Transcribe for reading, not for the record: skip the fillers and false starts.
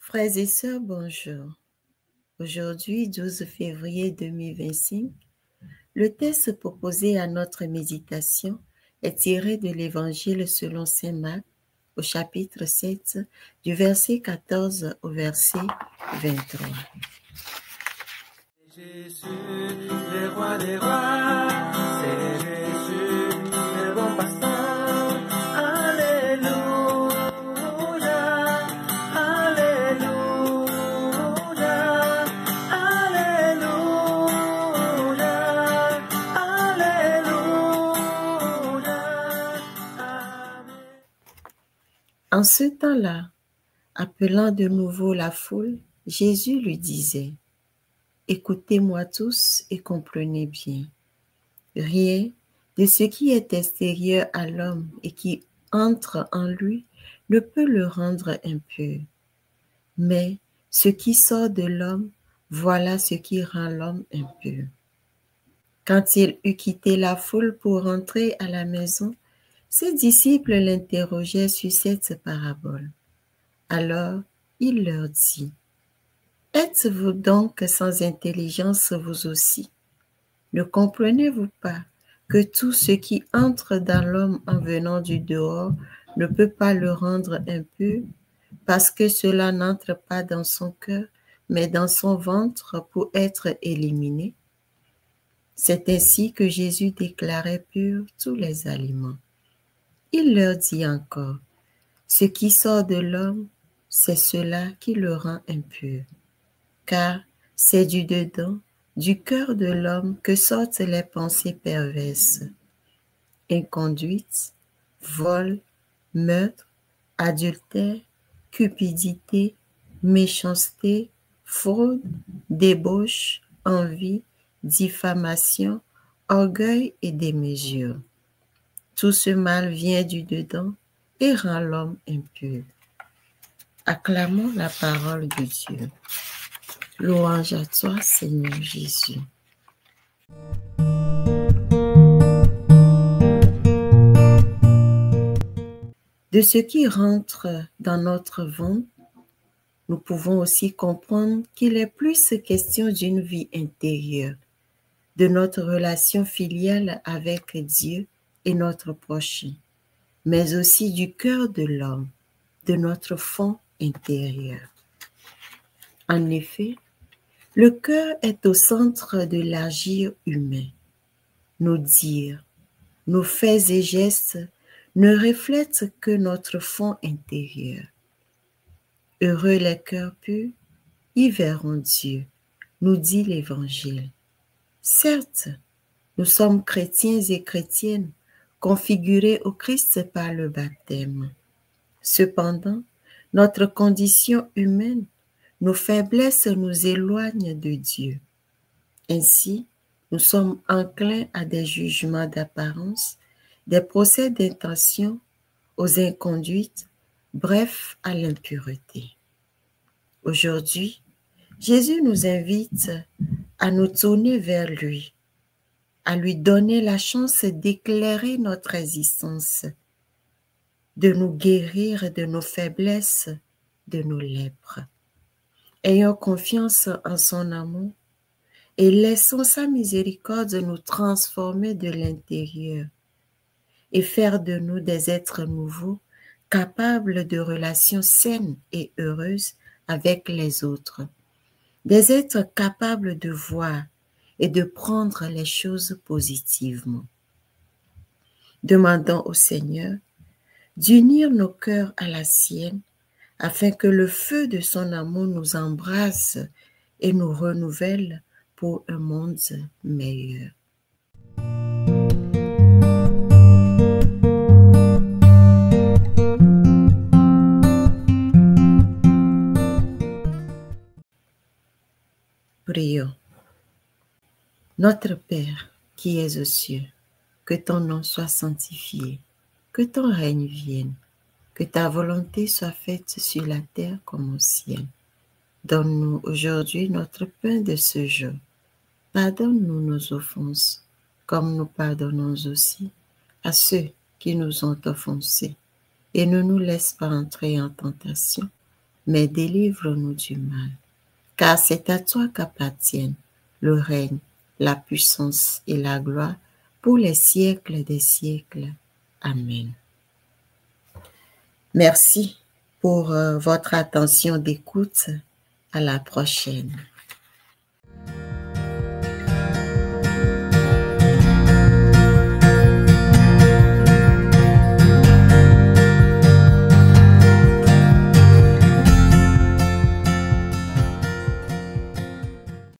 Frères et sœurs, bonjour. Aujourd'hui, 12 février 2025, le texte proposé à notre méditation est tiré de l'Évangile selon saint Marc au chapitre 7, du verset 14 au verset 23. Jésus, le roi des rois, c'est Jésus, le bon pasteur. Alléluia, Alléluia, Alléluia, Alléluia, Amen. En ce temps-là, appelant de nouveau la foule, Jésus lui disait: écoutez-moi tous et comprenez bien. Rien de ce qui est extérieur à l'homme et qui entre en lui ne peut le rendre impur. Mais ce qui sort de l'homme, voilà ce qui rend l'homme impur. Quand il eut quitté la foule pour rentrer à la maison, ses disciples l'interrogeaient sur cette parabole. Alors il leur dit: êtes-vous donc sans intelligence vous aussi? Ne comprenez-vous pas que tout ce qui entre dans l'homme en venant du dehors ne peut pas le rendre impur, parce que cela n'entre pas dans son cœur, mais dans son ventre pour être éliminé? C'est ainsi que Jésus déclarait purs tous les aliments. Il leur dit encore: ce qui sort de l'homme, c'est cela qui le rend impur, car c'est du dedans, du cœur de l'homme que sortent les pensées perverses: inconduite, vol, meurtre, adultère, cupidité, méchanceté, fraude, débauche, envie, diffamation, orgueil et démesure. Tout ce mal vient du dedans et rend l'homme impur. Acclamons la parole de Dieu. Louange à toi, Seigneur Jésus. De ce qui rentre dans notre ventre, nous pouvons aussi comprendre qu'il est plus question d'une vie intérieure, de notre relation filiale avec Dieu et notre prochain, mais aussi du cœur de l'homme, de notre fond intérieur. En effet, le cœur est au centre de l'agir humain. Nos dires, nos faits et gestes ne reflètent que notre fond intérieur. Heureux les cœurs purs, ils verront Dieu, nous dit l'Évangile. Certes, nous sommes chrétiens et chrétiennes, configurés au Christ par le baptême. Cependant, notre condition humaine, nos faiblesses nous éloignent de Dieu. Ainsi, nous sommes enclins à des jugements d'apparence, des procès d'intention, aux inconduites, bref, à l'impureté. Aujourd'hui, Jésus nous invite à nous tourner vers lui, à lui donner la chance d'éclairer notre existence, de nous guérir de nos faiblesses, de nos lèpres. Ayons confiance en son amour et laissons sa miséricorde nous transformer de l'intérieur et faire de nous des êtres nouveaux, capables de relations saines et heureuses avec les autres, des êtres capables de voir et de prendre les choses positivement. Demandons au Seigneur d'unir nos cœurs à la sienne, afin que le feu de son amour nous embrasse et nous renouvelle pour un monde meilleur. Prions. Notre Père qui es aux cieux, que ton nom soit sanctifié, que ton règne vienne, que ta volonté soit faite sur la terre comme au ciel. Donne-nous aujourd'hui notre pain de ce jour. Pardonne-nous nos offenses, comme nous pardonnons aussi à ceux qui nous ont offensés. Et ne nous laisse pas entrer en tentation, mais délivre-nous du mal. Car c'est à toi qu'appartiennent le règne, la puissance et la gloire pour les siècles des siècles. Amen. Merci pour votre attention d'écoute. À la prochaine.